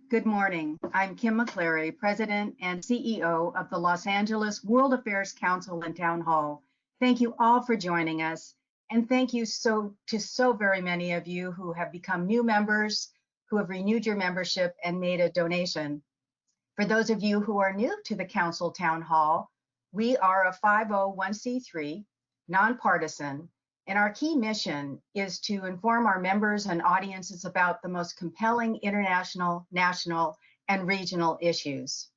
Good morning. I'm Kim McCleary, President and CEO of the Los Angeles World Affairs Council and Town Hall. Thank you all for joining us. And thank you so very many of you who have become new members, who have renewed your membership and made a donation. For those of you who are new to the Council Town Hall, we are a 501c3, nonpartisan, and our key mission is to inform our members and audiences about the most compelling international, national, and regional issues.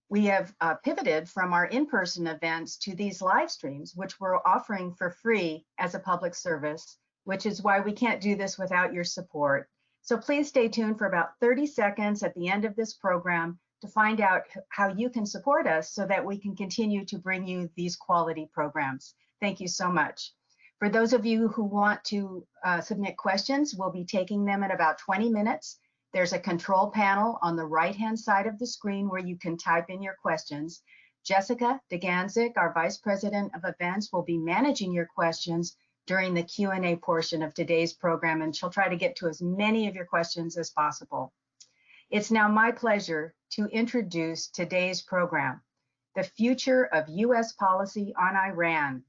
We have pivoted from our in-person events to these live streams, which we're offering for free as a public service, which is why we can't do this without your support. So please stay tuned for about 30 seconds at the end of this program to find out how you can support us so that we can continue to bring you these quality programs. Thank you so much. For those of you who want to submit questions, we'll be taking them in about 20 minutes. There's a control panel on the right-hand side of the screen where you can type in your questions. Jessica DeGanzik, our Vice President of Events, will be managing your questions during the Q&A portion of today's program, and she'll try to get to as many of your questions as possible. It's now my pleasure to introduce today's program, The Future of U.S. Policy on Iran.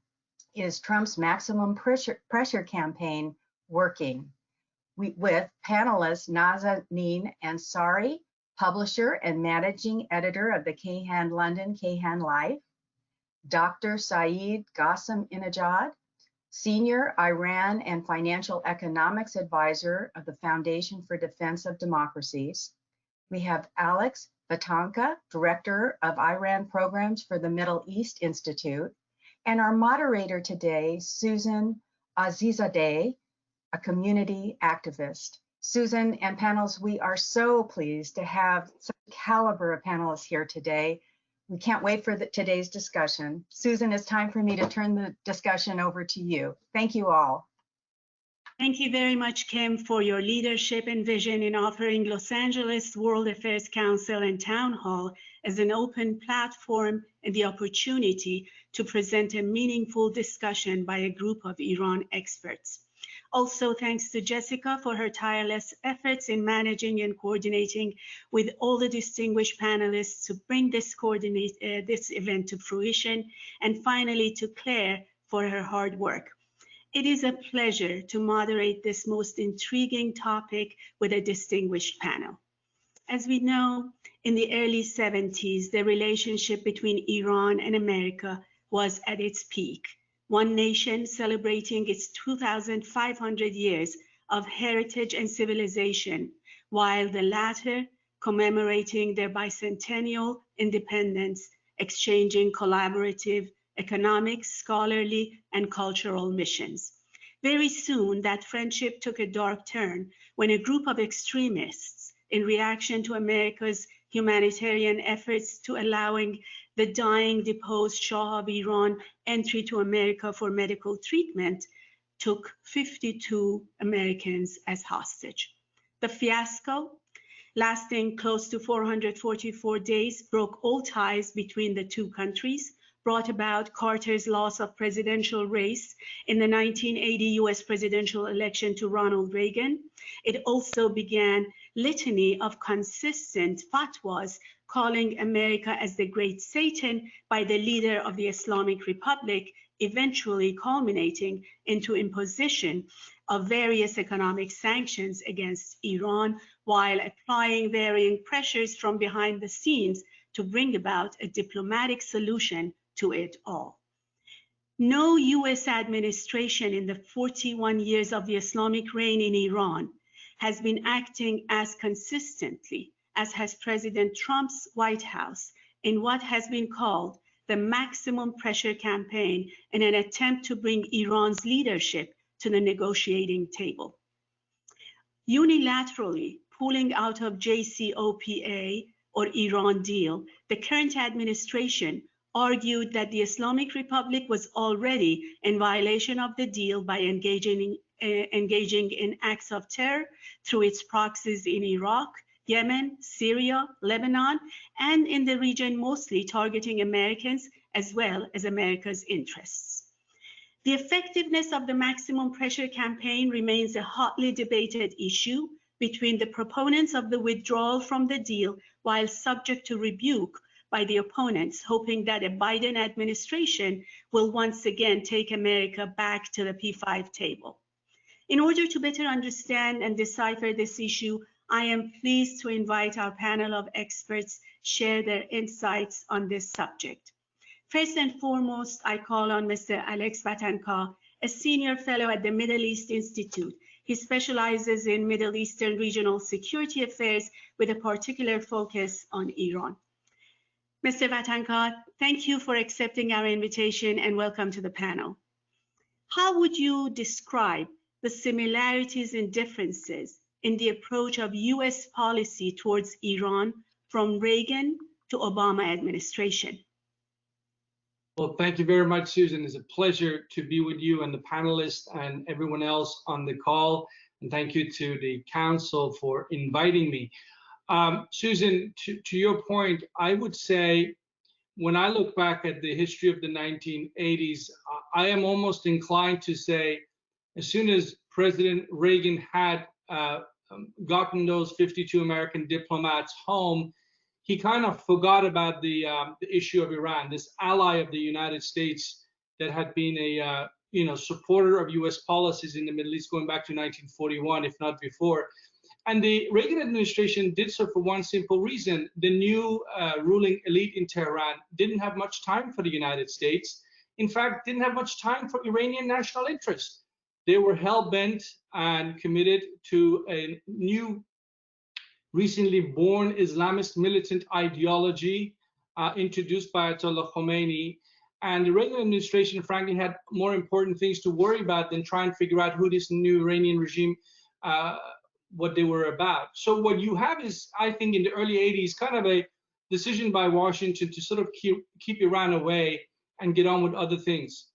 Is Trump's maximum pressure campaign working? With panelists Nazenin Ansari, publisher and managing editor of the Kayhan London Kayhan Life, Dr. Saeed Ghasseminejad, senior Iran and financial economics advisor of the Foundation for Defense of Democracies. We have Alex Vatanka, director of Iran programs for the Middle East Institute, and our moderator today, Susan Azizadeh, a community activist. Susan and panels, we are so pleased to have such a caliber of panelists here today. We can't wait for today's discussion. Susan, it's time for me to turn the discussion over to you. Thank you all. Thank you very much, Kim, for your leadership and vision in offering Los Angeles World Affairs Council and Town Hall as an open platform and the opportunity to present a meaningful discussion by a group of Iran experts. Also, thanks to Jessica for her tireless efforts in managing and coordinating with all the distinguished panelists to bring this event to fruition, and finally to Claire for her hard work. It is a pleasure to moderate this most intriguing topic with a distinguished panel. As we know, in the early 70s, the relationship between Iran and America was at its peak. One nation celebrating its 2,500 years of heritage and civilization, while the latter commemorating their bicentennial independence, exchanging collaborative economic, scholarly, and cultural missions. Very soon, that friendship took a dark turn when a group of extremists, in reaction to America's humanitarian efforts to allowing the dying, deposed Shah of Iran entry to America for medical treatment, took 52 Americans as hostage. The fiasco, lasting close to 444 days, broke all ties between the two countries, brought about Carter's loss of presidential race in the 1980 US presidential election to Ronald Reagan. It also began litany of consistent fatwas calling America as the great Satan by the leader of the Islamic Republic, eventually culminating into imposition of various economic sanctions against Iran, while applying varying pressures from behind the scenes to bring about a diplomatic solution to it all. No US administration in the 41 years of the Islamic reign in Iran has been acting as consistently as has President Trump's White House in what has been called the maximum pressure campaign in an attempt to bring Iran's leadership to the negotiating table. Unilaterally pulling out of JCPOA or Iran deal, the current administration argued that the Islamic Republic was already in violation of the deal by engaging in acts of terror through its proxies in Iraq, Yemen, Syria, Lebanon, and in the region mostly targeting Americans as well as America's interests. The effectiveness of the maximum pressure campaign remains a hotly debated issue, between the proponents of the withdrawal from the deal while subject to rebuke by the opponents, hoping that a Biden administration will once again take America back to the P5 table. In order to better understand and decipher this issue, I am pleased to invite our panel of experts share their insights on this subject. First and foremost, I call on Mr. Alex Vatankar, a senior fellow at the Middle East Institute. He specializes in Middle Eastern regional security affairs with a particular focus on Iran. Mr. Vatankar, thank you for accepting our invitation and welcome to the panel. How would you describe the similarities and differences in the approach of US policy towards Iran from Reagan to Obama administration? Well, thank you very much, Susan. It's a pleasure to be with you and the panelists and everyone else on the call. And thank you to the council for inviting me. Susan, to your point, I would say when I look back at the history of the 1980s, I am almost inclined to say as soon as President Reagan had gotten those 52 American diplomats home, he kind of forgot about the issue of Iran, this ally of the United States that had been a supporter of U.S. policies in the Middle East going back to 1941, if not before. And the Reagan administration did so for one simple reason. The new ruling elite in Tehran didn't have much time for the United States. In fact, didn't have much time for Iranian national interest. They were hell-bent and committed to a new, recently born Islamist militant ideology introduced by Ayatollah Khomeini. And the Reagan administration, frankly, had more important things to worry about than try and figure out who this new Iranian regime, what they were about. So what you have is, I think, in the early 80s, kind of a decision by Washington to sort of keep Iran away and get on with other things.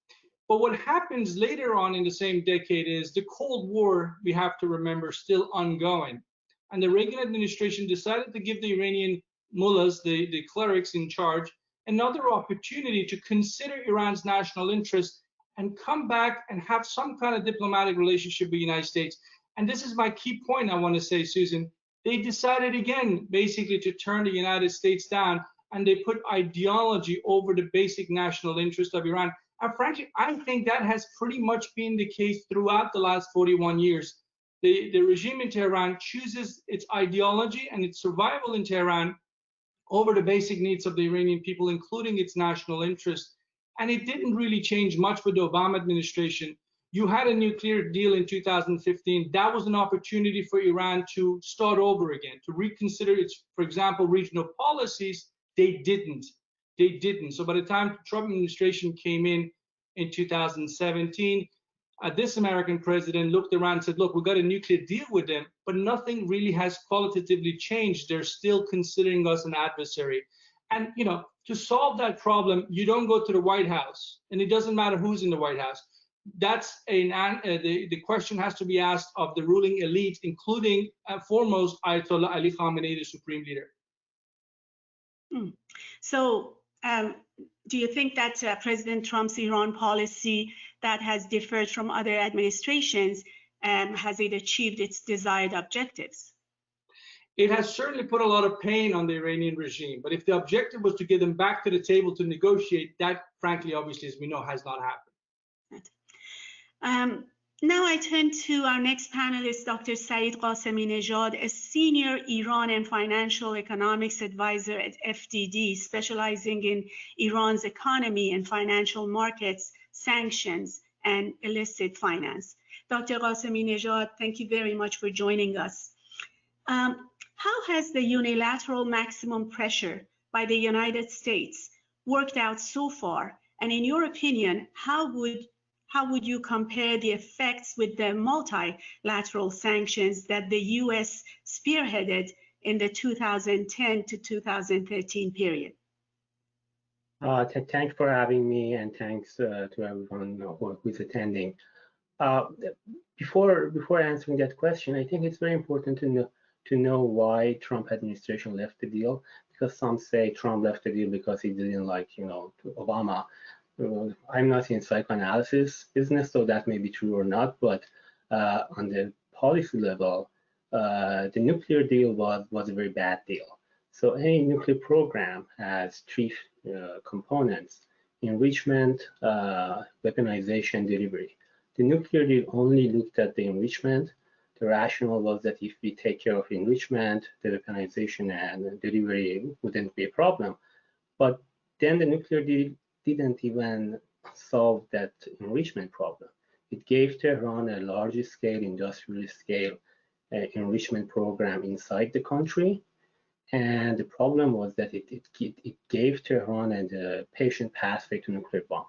But what happens later on in the same decade is the Cold War, we have to remember, still ongoing. And the Reagan administration decided to give the Iranian mullahs, the clerics in charge, another opportunity to consider Iran's national interest and come back and have some kind of diplomatic relationship with the United States. And this is my key point I want to say, Susan. They decided again, basically, to turn the United States down, and they put ideology over the basic national interest of Iran. And frankly, I think that has pretty much been the case throughout the last 41 years. The regime in Tehran chooses its ideology and its survival in Tehran over the basic needs of the Iranian people, including its national interest. And it didn't really change much with the Obama administration. You had a nuclear deal in 2015. That was an opportunity for Iran to start over again, to reconsider its, for example, regional policies. They didn't. So by the time the Trump administration came in 2017, this American president looked around and said, look, we've got a nuclear deal with them, but nothing really has qualitatively changed. They're still considering us an adversary. And, to solve that problem, you don't go to the White House, and it doesn't matter who's in the White House. That's the question has to be asked of the ruling elite, including foremost Ayatollah Ali Khamenei, the supreme leader. So do you think that President Trump's Iran policy that has differed from other administrations, has it achieved its desired objectives? It has certainly put a lot of pain on the Iranian regime. But if the objective was to get them back to the table to negotiate, that, frankly, obviously, as we know, has not happened. Now I turn to our next panelist, Dr. Saeed Ghasseminejad, a senior Iran and financial economics advisor at FDD, specializing in Iran's economy and financial markets, sanctions, and illicit finance. Dr. Ghasseminejad, thank you very much for joining us. How has the unilateral maximum pressure by the United States worked out so far? And in your opinion, how would you compare the effects with the multilateral sanctions that the US spearheaded in the 2010 to 2013 period? Thanks for having me, and thanks to everyone who is attending. Before answering that question, I think it's very important to know why Trump administration left the deal, because some say Trump left the deal because he didn't like, Obama. I'm not in psychoanalysis business, so that may be true or not, but on the policy level, the nuclear deal was a very bad deal. So any nuclear program has three components: enrichment, weaponization, delivery. The nuclear deal only looked at the enrichment. The rationale was that if we take care of enrichment, the weaponization and delivery wouldn't be a problem. But then the nuclear deal didn't even solve that enrichment problem. It gave Tehran a large scale, industrial scale enrichment program inside the country. And the problem was that it gave Tehran a patient pathway to nuclear bomb.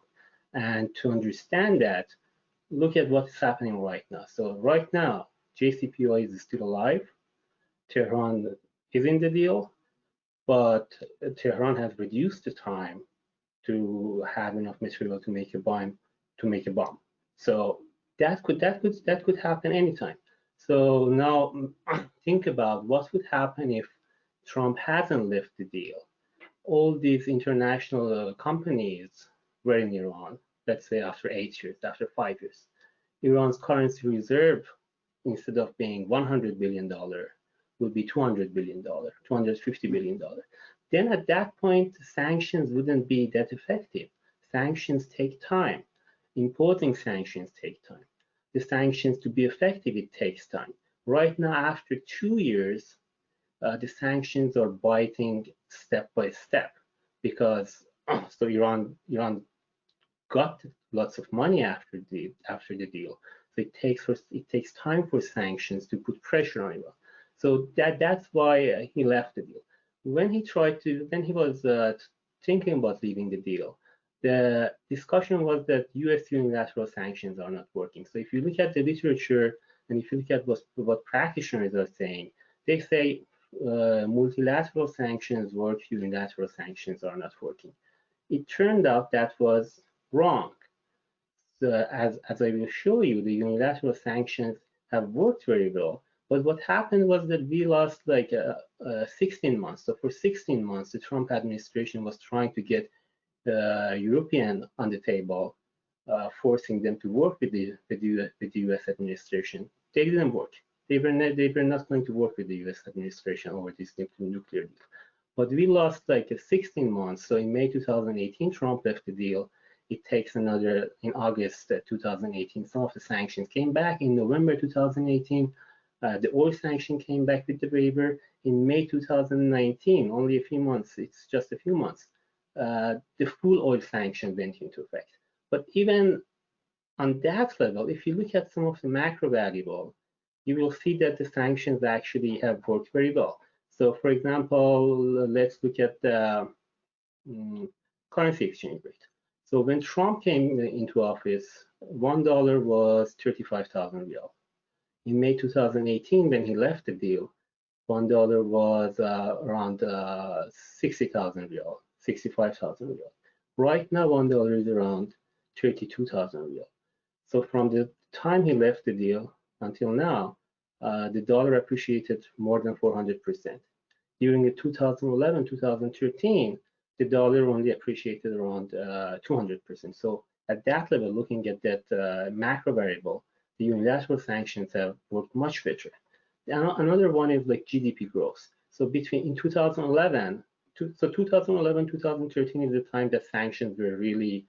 And to understand that, look at what's happening right now. So right now, JCPOA is still alive. Tehran is in the deal, but Tehran has reduced the time to have enough material to make a bomb. So that could happen anytime. So now think about what would happen if Trump hasn't left the deal. All these international companies were in Iran, let's say after 8 years, after 5 years. Iran's currency reserve, instead of being $100 billion, would be $200 billion, $250 billion. Then at that point, sanctions wouldn't be that effective. Sanctions take time. Imposing sanctions take time. The sanctions to be effective, it takes time. Right now, after 2 years, the sanctions are biting step by step because so Iran got lots of money after the deal. So it takes time for sanctions to put pressure on Iran. So that's why he left the deal. When he was thinking about leaving the deal, the discussion was that U.S. unilateral sanctions are not working. So if you look at the literature and if you look at what practitioners are saying, they say multilateral sanctions work, unilateral sanctions are not working. It turned out that was wrong. So as I will show you, the unilateral sanctions have worked very well. But what happened was that we lost like 16 months. So for 16 months, the Trump administration was trying to get the European on the table, forcing them to work with the U.S. administration. They didn't work. They were not going to work with the U.S. administration over this nuclear deal. But we lost like 16 months. So in May 2018, Trump left the deal. It takes another, in August 2018, some of the sanctions came back. In November 2018, the oil sanction came back with the waiver. In May 2019, only a few months, it's just a few months, the full oil sanction went into effect. But even on that level, if you look at some of the macro variables, you will see that the sanctions actually have worked very well. So for example, let's look at the currency exchange rate. So when Trump came into office, $1 was 35,000 riyal. In May 2018, when he left the deal, $1 was around 60,000 riyal, 65,000 riyal. Right now, $1 is around 32,000 riyal. So from the time he left the deal until now, the dollar appreciated more than 400%. During the 2011-2013, the dollar only appreciated around 200%. So at that level, looking at that macro variable, the unilateral sanctions have worked much better. Another one is like GDP growth. So in 2011, 2013 is the time that sanctions were really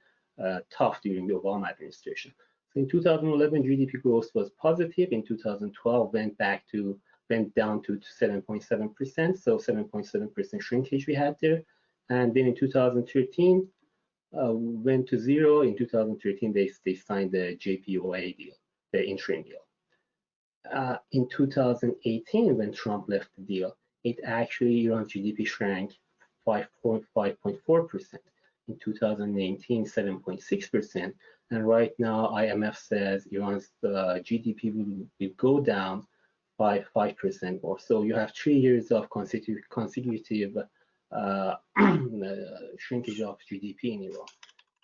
tough during the Obama administration. So in 2011, GDP growth was positive. In 2012, went down to 7.7%. So 7.7% shrinkage we had there. And then in 2013, went to zero. In 2013, they signed the JPOA deal, the interim deal. In 2018, when Trump left the deal, Iran's GDP shrank 5.4%. In 2019, 7.6%. And right now, IMF says Iran's GDP will go down by 5% more. So you have 3 years of consecutive shrinkage of GDP in Iran.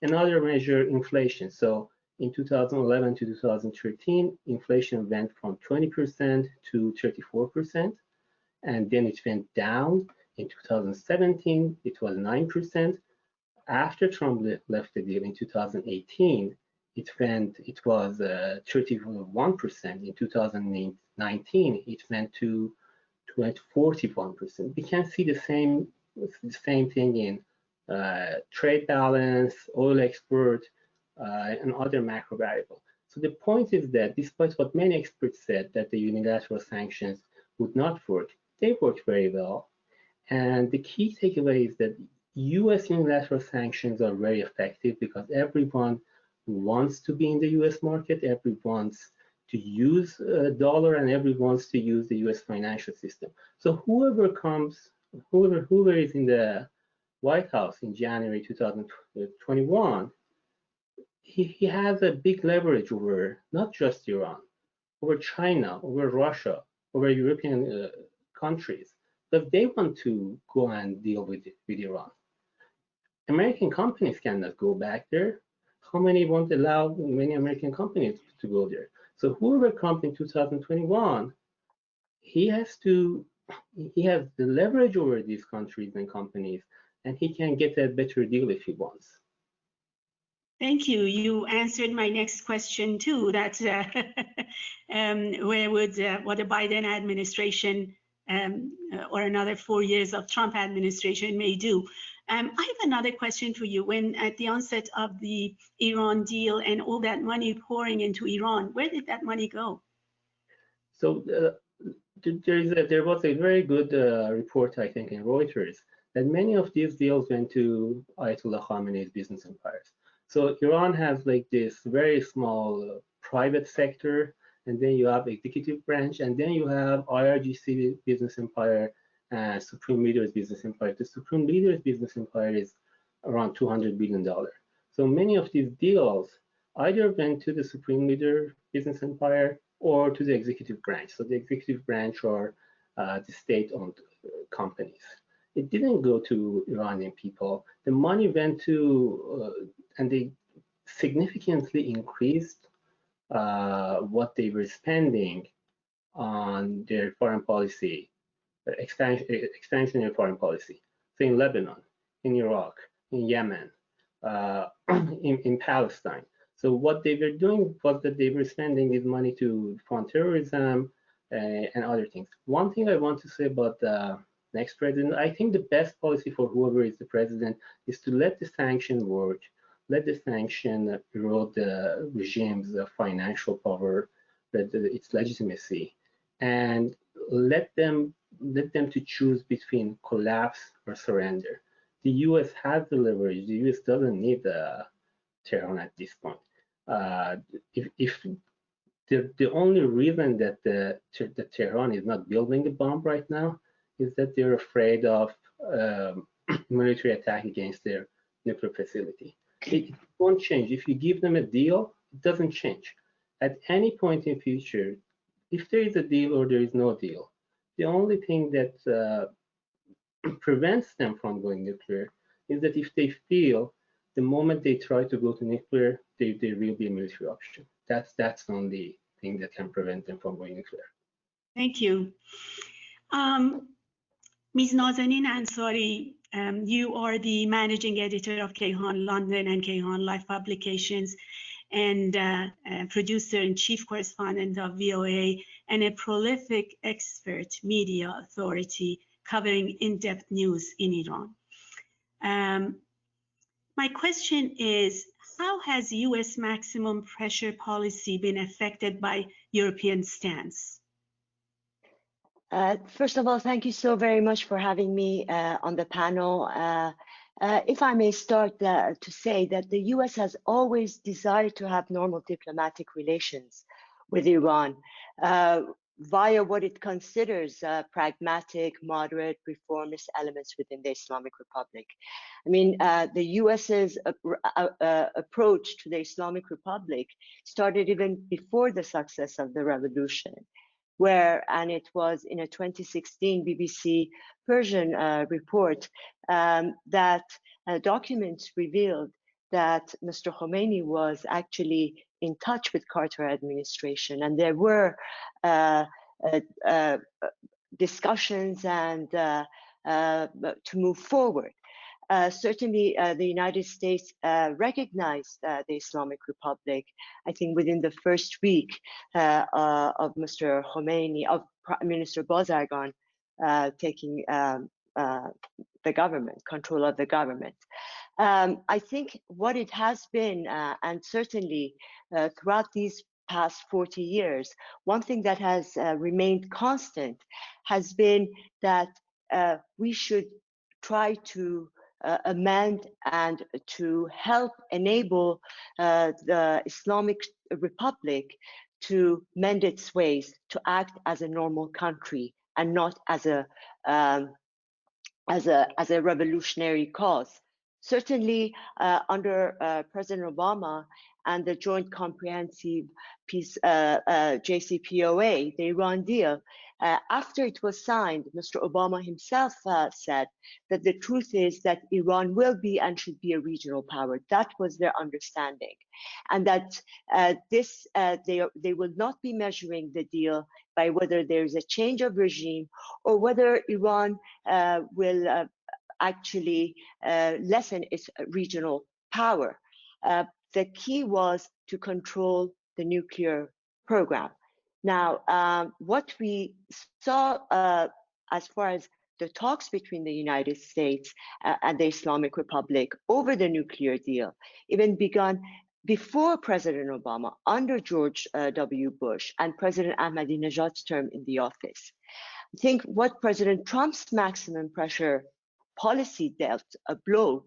Another measure, inflation. So in 2011 to 2013, inflation went from 20% to 34%, and then it went down. In 2017, it was 9%. After Trump left the deal in 2018, it was 31%. In 2019, it went to 41%. We can see the same thing in trade balance, oil export, and other macro variables. So the point is that despite what many experts said, that the unilateral sanctions would not work, they worked very well. And the key takeaway is that US unilateral sanctions are very effective because everyone wants to be in the US market, everyone wants to use a dollar, and everyone wants to use the US financial system. So whoever is in the White House in January 2021, he has a big leverage over not just Iran, over China, over Russia, over European countries, because they want to go and deal with Iran. American companies cannot go back there. How many won't allow many American companies to go there? So whoever comes in 2021, he has the leverage over these countries and companies, and he can get a better deal if he wants. Thank you. You answered my next question too. That what the Biden administration or another 4 years of Trump administration may do. I have another question for you. When at the onset of the Iran deal and all that money pouring into Iran, where did that money go? So there was a very good report, I think, in Reuters, that many of these deals went to Ayatollah Khamenei's business empires. So Iran has like this very small private sector, and then you have executive branch, and then you have IRGC business empire and Supreme Leader's business empire. The Supreme Leader's business empire is around $200 billion. So many of these deals either went to the Supreme Leader business empire or to the executive branch. So the executive branch are the state-owned companies. It didn't go to Iranian people. The money went to, and they significantly increased what they were spending on their foreign policy, expansionary foreign policy. So in Lebanon, in Iraq, in Yemen, in Palestine. So what they were doing was that they were spending this money to fund terrorism and other things. One thing I want to say about the next president, I think the best policy for whoever is the president is to let the sanction work, let the sanction erode the regime's financial power, its legitimacy, and let them to choose between collapse or surrender. The U.S. has the leverage. The U.S. doesn't need Tehran at this point. If the only reason that the Tehran is not building a bomb right now is that they're afraid of military attack against their nuclear facility. It won't change. If you give them a deal, it doesn't change. At any point in future, if there is a deal or there is no deal, the only thing that prevents them from going nuclear is that if they feel the moment they try to go to nuclear, there will be a military option. That's the only thing that can prevent them from going nuclear. Thank you. Ms. Nazenin Ansari, you are the managing editor of Kayhan London and Kayhan Life Publications, and producer and chief correspondent of VOA, and a prolific expert media authority covering in-depth news in Iran. My question is, how has U.S. maximum pressure policy been affected by European stance? First of all, thank you so very much for having me on the panel. If I may start to say that the U.S. has always desired to have normal diplomatic relations with Iran via what it considers pragmatic, moderate, reformist elements within the Islamic Republic. I mean, the U.S.'s approach to the Islamic Republic started even before the success of the revolution, and it was in a 2016 BBC Persian report that documents revealed that Mr. Khomeini was actually in touch with Carter administration, and there were discussions and to move forward. Certainly, the United States recognized the Islamic Republic, I think, within the first week of Mr. Khomeini, of Prime Minister Bazargan taking the government, control of the government. I think what it has been, and certainly throughout these past 40 years, one thing that has remained constant has been that we should try to amend and to help enable the Islamic Republic to mend its ways, to act as a normal country and not as a revolutionary cause. Certainly, under President Obama and the Joint Comprehensive Peace JCPOA, the Iran deal, after it was signed, Mr. Obama himself said that the truth is that Iran will be and should be a regional power. That was their understanding, and that they will not be measuring the deal by whether there is a change of regime or whether Iran will actually lessen its regional power. The key was to control the nuclear program. Now, what we saw as far as the talks between the United States and the Islamic Republic over the nuclear deal even began before President Obama, under George W. Bush and President Ahmadinejad's term in the office. I think what President Trump's maximum pressure policy dealt a blow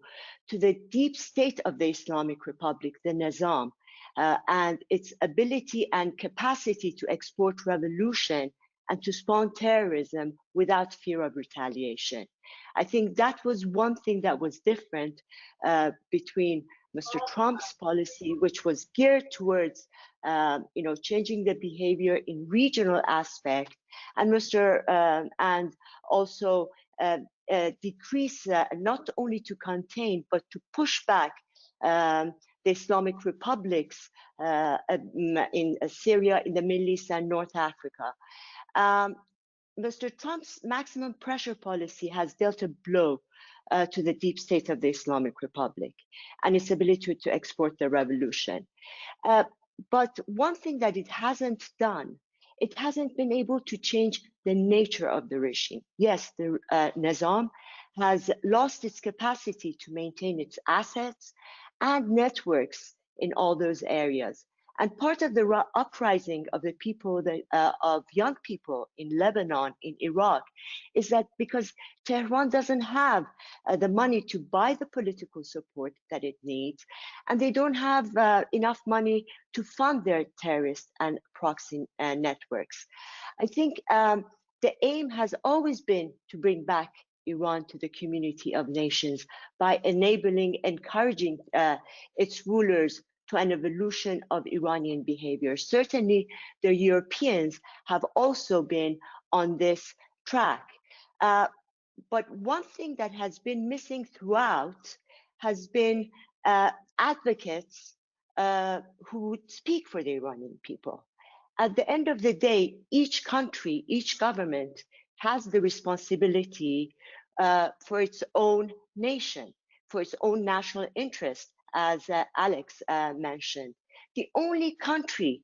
to the deep state of the Islamic Republic, the Nizam, and its ability and capacity to export revolution and to spawn terrorism without fear of retaliation. I think that was one thing that was different between Mr. Trump's policy, which was geared towards changing the behavior in regional aspect, and and also decrease, not only to contain, but to push back the Islamic republics in Syria, in the Middle East, and North Africa. Mr. Trump's maximum pressure policy has dealt a blow to the deep state of the Islamic Republic and its ability to export the revolution. But one thing that it hasn't done, it hasn't been able to change the nature of the regime. Yes, the Nizam has lost its capacity to maintain its assets and networks in all those areas. And part of the uprising of the people, of young people in Lebanon, in Iraq, is that because Tehran doesn't have the money to buy the political support that it needs, and they don't have enough money to fund their terrorist and proxy networks. I think the aim has always been to bring back Iran to the community of nations by encouraging its rulers to an evolution of Iranian behavior. Certainly, the Europeans have also been on this track. But one thing that has been missing throughout has been advocates who would speak for the Iranian people. At the end of the day, each country, each government has the responsibility for its own nation, for its own national interest, as Alex mentioned. The only country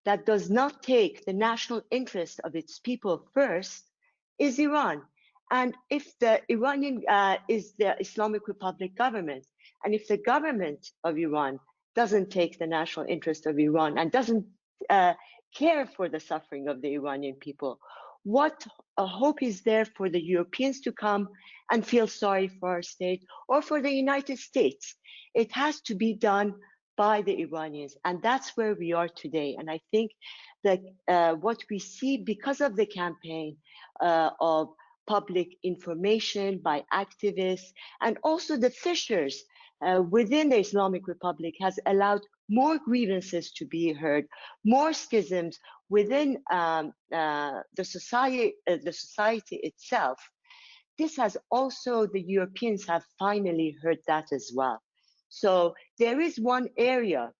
that does not take the national interest of its people first is Iran. And if the Iranian is the Islamic Republic government, and if the government of Iran doesn't take the national interest of Iran and doesn't care for the suffering of the Iranian people, what hope is there for the Europeans to come and feel sorry for our state, or for the United States? It has to be done by the Iranians, and that's where we are today. And I think that what we see because of the campaign of public information by activists and also the fissures within the Islamic Republic has allowed more grievances to be heard, more schisms within the society itself. This has also, the Europeans have finally heard that as well. So there is one area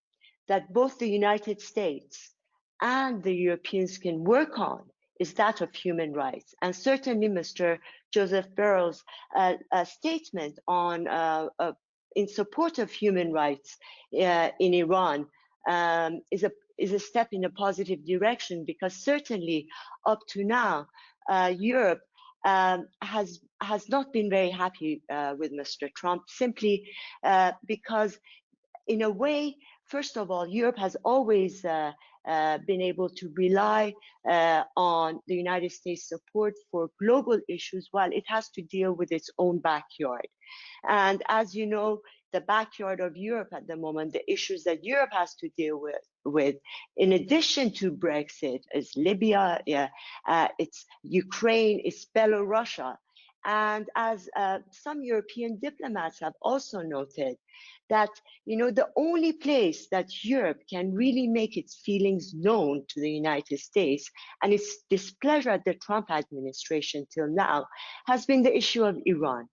that both the United States and the Europeans can work on, is that of human rights. And certainly Mr. Joseph Borrell's statement on in support of human rights in Iran is a step in a positive direction, because certainly up to now, Europe has not been very happy with Mr. Trump, simply because in a way, first of all, Europe has always been able to rely on the United States support for global issues while it has to deal with its own backyard. And as you know, the backyard of Europe at the moment, the issues that Europe has to deal with in addition to Brexit, is Libya, it's Ukraine, it's Belarus. And as some European diplomats have also noted, that the only place that Europe can really make its feelings known to the United States and its displeasure at the Trump administration till now has been the issue of Iran.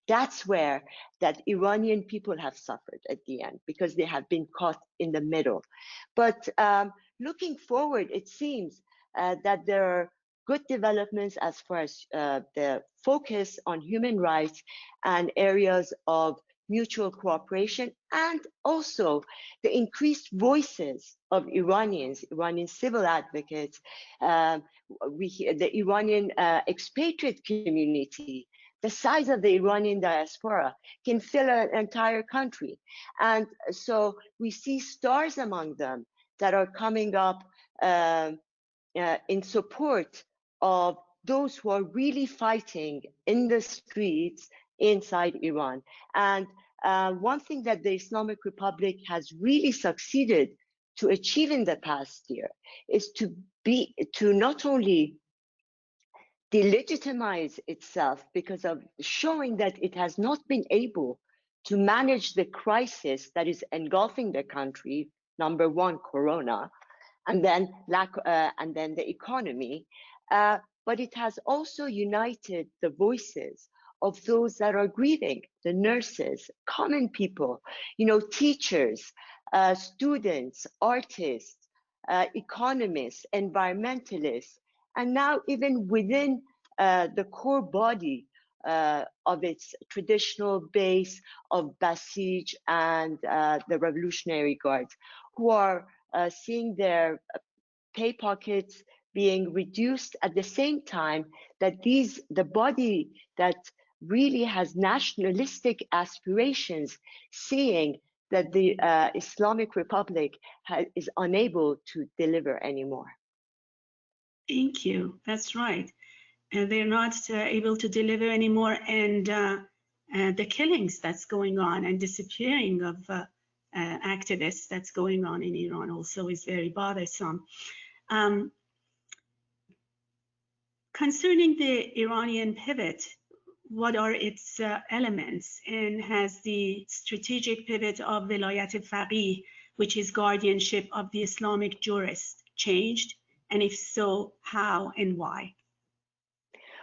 That's where that Iranian people have suffered at the end, because they have been caught in the middle. But looking forward, it seems that there are good developments as far as the focus on human rights and areas of mutual cooperation, and also the increased voices of Iranian civil advocates, the Iranian expatriate community. The size of the Iranian diaspora can fill an entire country. And so we see stars among them that are coming up in support of those who are really fighting in the streets inside Iran. And one thing that the Islamic Republic has really succeeded to achieve in the past year is to not only delegitimize itself because of showing that it has not been able to manage the crisis that is engulfing the country, number one, Corona, and then the economy, but it has also united the voices of those that are grieving, the nurses, common people, teachers, students, artists, economists, environmentalists, and now even within the core body of its traditional base of Basij and the Revolutionary Guards, who are seeing their pay pockets being reduced at the same time that the body that really has nationalistic aspirations, seeing that the Islamic Republic is unable to deliver anymore. Thank you. That's right. And they're not able to deliver anymore. And the killings that's going on and disappearing of activists that's going on in Iran also is very bothersome. Concerning the Iranian pivot, what are its elements? And has the strategic pivot of Velayat Faqih, which is guardianship of the Islamic jurist, changed? And if so, how and why?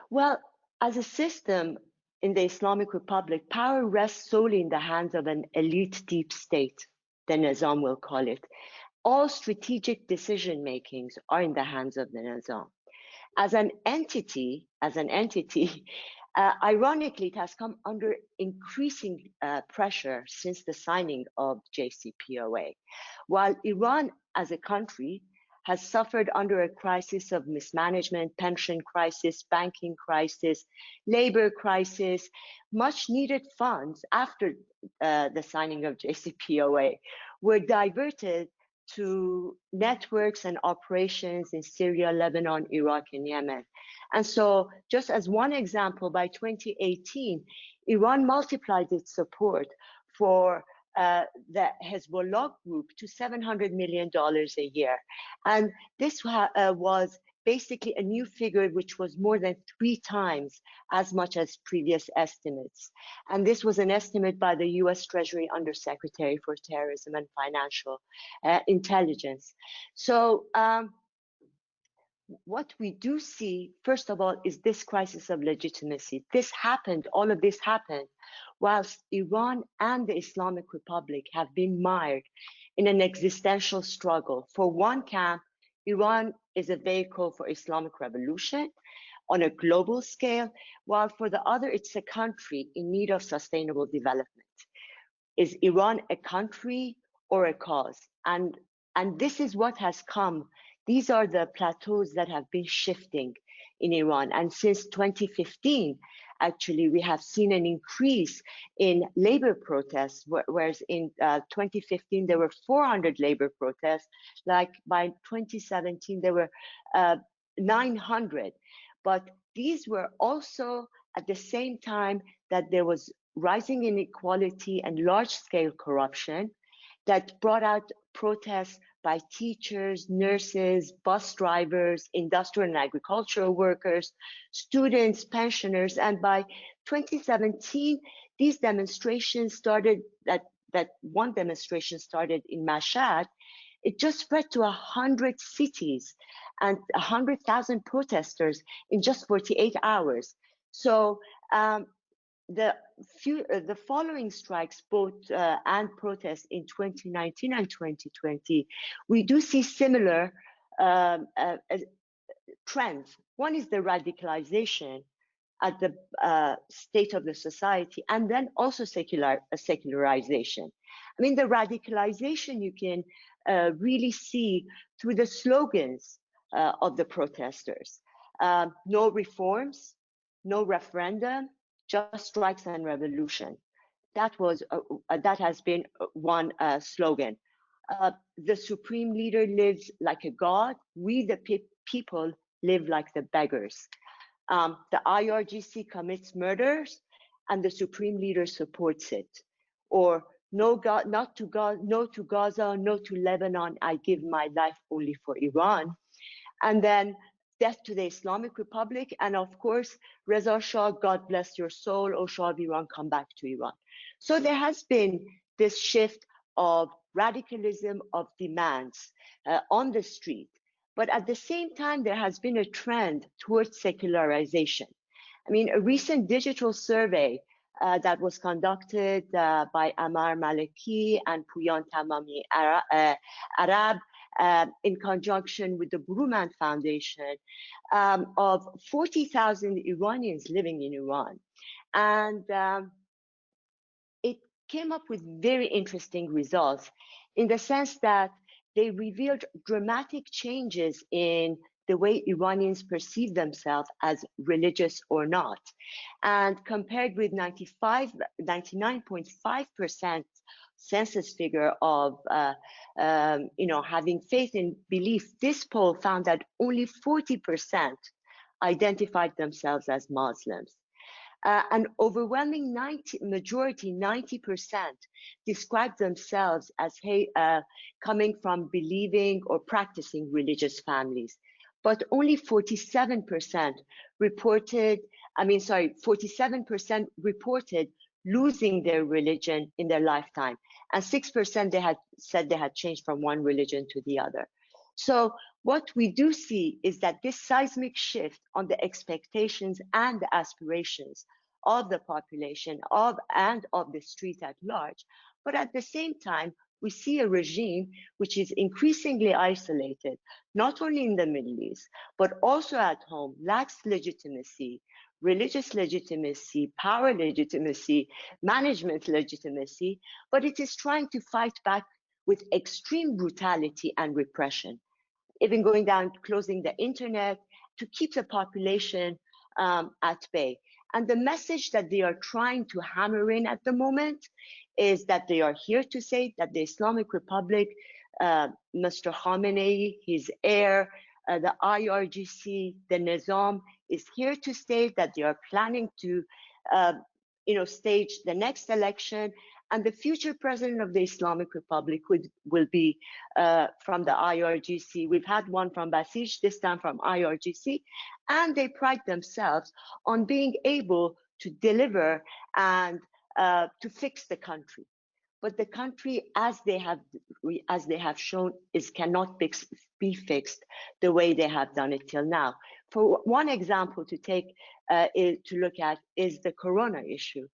Well, as a system in the Islamic Republic, power rests solely in the hands of an elite deep state, the Nizam will call it. All strategic decision makings are in the hands of the Nizam. As an entity, ironically, it has come under increasing pressure since the signing of JCPOA. While Iran as a country has suffered under a crisis of mismanagement, pension crisis, banking crisis, labor crisis, much needed funds after the signing of JCPOA were diverted to networks and operations in Syria, Lebanon, Iraq, and Yemen. And so just as one example, by 2018, Iran multiplied its support for the Hezbollah group to $700 million a year. And this was basically a new figure, which was more than 3 times as much as previous estimates. And this was an estimate by the US Treasury Undersecretary for Terrorism and Financial Intelligence. So what we do see, first of all, is this crisis of legitimacy. All of this happened whilst Iran and the Islamic Republic have been mired in an existential struggle. For one camp, Iran is a vehicle for Islamic revolution on a global scale, while for the other, it's a country in need of sustainable development. Is Iran a country or a cause? And this is what has come. These are the plateaus that have been shifting in Iran. And since 2015, actually, we have seen an increase in labor protests, whereas in 2015, there were 400 labor protests. Like by 2017, there were 900. But these were also at the same time that there was rising inequality and large-scale corruption that brought out protests by teachers, nurses, bus drivers, industrial and agricultural workers, students, pensioners. And by 2017, these demonstrations started, that one demonstration started in Mashhad. It just spread to 100 cities and 100,000 protesters in just 48 hours. So the following strikes, both and protests in 2019 and 2020, we do see similar trends. One is the radicalization at the state of the society, and then also secularization. I mean, the radicalization you can really see through the slogans of the protesters. No reforms, no referendum, just strikes and revolution. That has been one slogan. The supreme leader lives like a god. We, the people, live like the beggars. The IRGC commits murders, and the supreme leader supports it. Or no to Gaza, no to Lebanon. I give my life only for Iran. And then death to the Islamic Republic, and of course, Reza Shah, God bless your soul, O Shah of Iran, come back to Iran. So there has been this shift of radicalism of demands on the street. But at the same time, there has been a trend towards secularization. I mean, a recent digital survey that was conducted by Amar Maliki and Puyan Tamami Arab in conjunction with the Bruman Foundation of 40,000 Iranians living in Iran. And it came up with very interesting results in the sense that they revealed dramatic changes in the way Iranians perceive themselves as religious or not. And compared with 99.5% census figure of having faith in belief, this poll found that only 40% identified themselves as Muslims. An overwhelming majority, 90%, described themselves as coming from believing or practicing religious families. But only 47% reported losing their religion in their lifetime. And 6% they had said they had changed from one religion to the other. So what we do see is that this seismic shift on the expectations and the aspirations of the population and of the street at large, but at the same time, we see a regime which is increasingly isolated, not only in the Middle East, but also at home, lacks legitimacy, religious legitimacy, power legitimacy, management legitimacy, but it is trying to fight back with extreme brutality and repression, even going down, closing the internet to keep the population at bay. And the message that they are trying to hammer in at the moment is that they are here to say that the Islamic Republic, Mr. Khamenei, his heir, the IRGC, the Nizam, is here to state that they are planning to stage the next election, and the future president of the Islamic Republic will be from the IRGC. We've had one from Basij, this time from IRGC, and they pride themselves on being able to deliver and to fix the country. But the country, as they have shown, cannot be fixed the way they have done it till now. For one example to look at is the corona issue.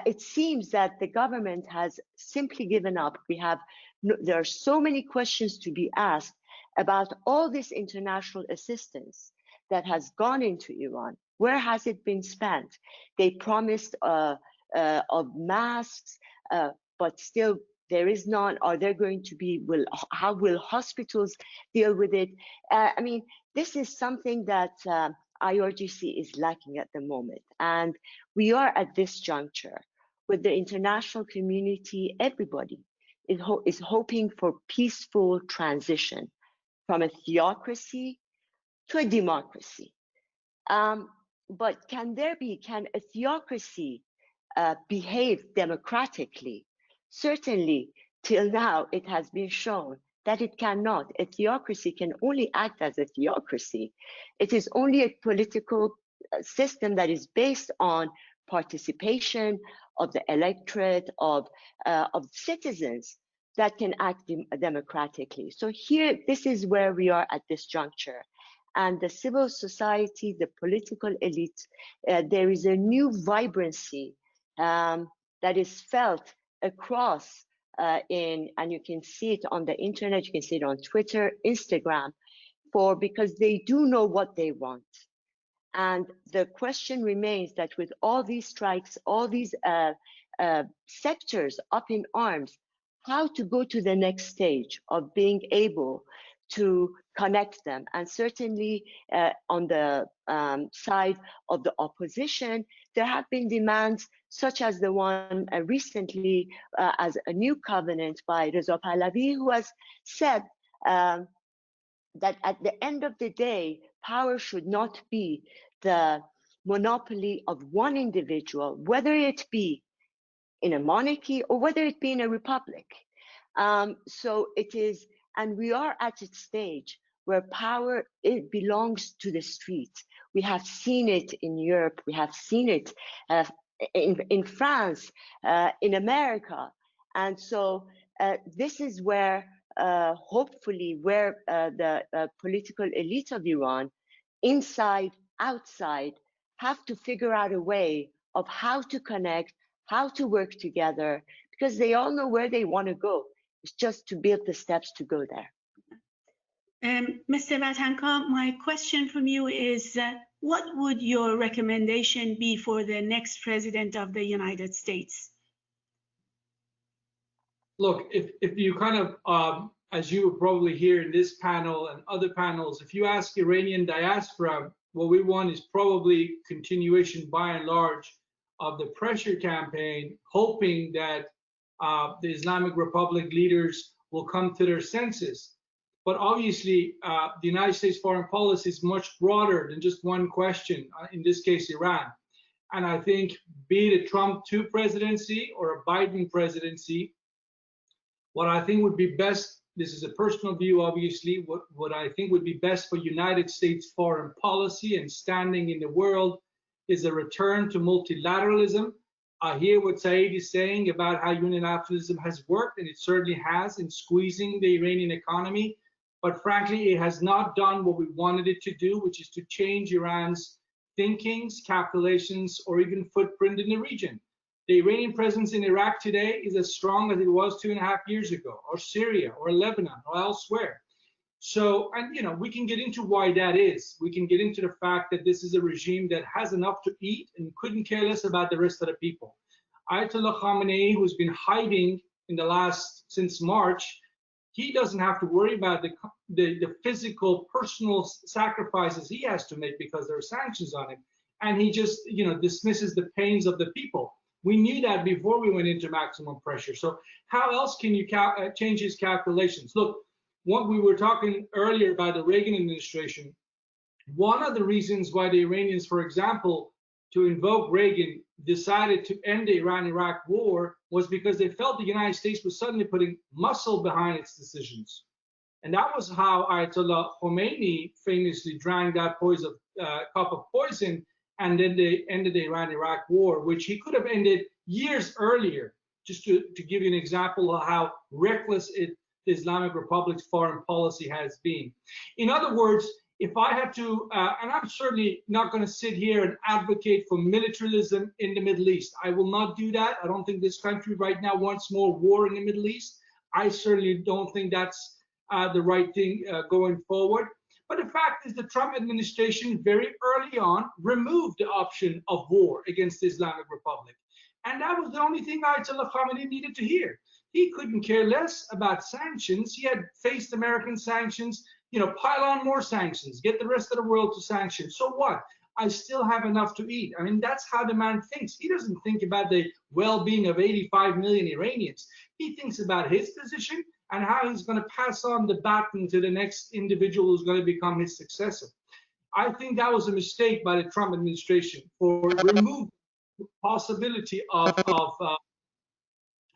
It seems that the government has simply given up. There are so many questions to be asked about all this international assistance that has gone into Iran. Where has it been spent? They promised of masks, but still there is none. Are there going to be, how will hospitals deal with it? I mean, this is something that IRGC is lacking at the moment. And we are at this juncture with the international community. Everybody is hoping for peaceful transition from a theocracy to a democracy. But can a theocracy behave democratically? Certainly, till now, it has been shown that it cannot. A theocracy can only act as a theocracy. It is only a political system that is based on participation of the electorate, of citizens, that can act democratically. So here, this is where we are at this juncture. And the civil society, the political elite, there is a new vibrancy that is felt across and you can see it on the internet, you can see it on Twitter, Instagram, because they do know what they want. And the question remains that with all these strikes, all these sectors up in arms, how to go to the next stage of being able to connect them. And certainly on the side of the opposition, there have been demands such as the one recently as a new covenant by Reza Pahlavi, who has said that at the end of the day, power should not be the monopoly of one individual, whether it be in a monarchy or whether it be in a republic. So it is, and we are at a stage where power, it belongs to the streets. We have seen it in Europe, we have seen it in France, in America. And so this is where, hopefully, where the political elite of Iran, inside, outside, have to figure out a way of how to connect, how to work together, because they all know where they want to go. It's just to build the steps to go there. Mr. Vatanka, my question from you is, what would your recommendation be for the next president of the United States? Look, if you kind of, as you will probably hear in this panel and other panels, if you ask Iranian diaspora, what we want is probably continuation by and large of the pressure campaign, hoping that the Islamic Republic leaders will come to their senses. But obviously, the United States foreign policy is much broader than just one question, in this case, Iran. And I think, be it a Trump 2 presidency or a Biden presidency, what I think would be best, this is a personal view, obviously, what I think would be best for United States foreign policy and standing in the world is a return to multilateralism. I hear what Saeed is saying about how unilateralism has worked, and it certainly has in squeezing the Iranian economy. But frankly, it has not done what we wanted it to do, which is to change Iran's thinkings, calculations, or even footprint in the region. The Iranian presence in Iraq today is as strong as it was 2.5 years ago, or Syria, or Lebanon, or elsewhere. So, and you know, we can get into why that is. We can get into the fact that this is a regime that has enough to eat and couldn't care less about the rest of the people. Ayatollah Khamenei, who's been hiding in since March, he doesn't have to worry about the physical, personal sacrifices he has to make because there are sanctions on him. And he just, dismisses the pains of the people. We knew that before we went into maximum pressure. So how else can you change his calculations? Look, what we were talking earlier about the Reagan administration, one of the reasons why the Iranians, for example, to invoke Reagan, decided to end the Iran-Iraq war was because they felt the United States was suddenly putting muscle behind its decisions. And that was how Ayatollah Khomeini famously drank that cup of poison, and then they ended the Iran-Iraq war, which he could have ended years earlier. Just to give you an example of how reckless the Islamic Republic's foreign policy has been. In other words, if I had to, and I'm certainly not going to sit here and advocate for militarism in the Middle East. I will not do that. I don't think this country right now wants more war in the Middle East. I certainly don't think that's the right thing going forward. But the fact is the Trump administration very early on removed the option of war against the Islamic Republic. And that was the only thing Ayatollah Khamenei needed to hear. He couldn't care less about sanctions. He had faced American sanctions, pile on more sanctions, get the rest of the world to sanction. So what? I still have enough to eat. I mean, that's how the man thinks. He doesn't think about the well-being of 85 million Iranians. He thinks about his position and how he's going to pass on the baton to the next individual who's going to become his successor. I think that was a mistake by the Trump administration for removing the possibility of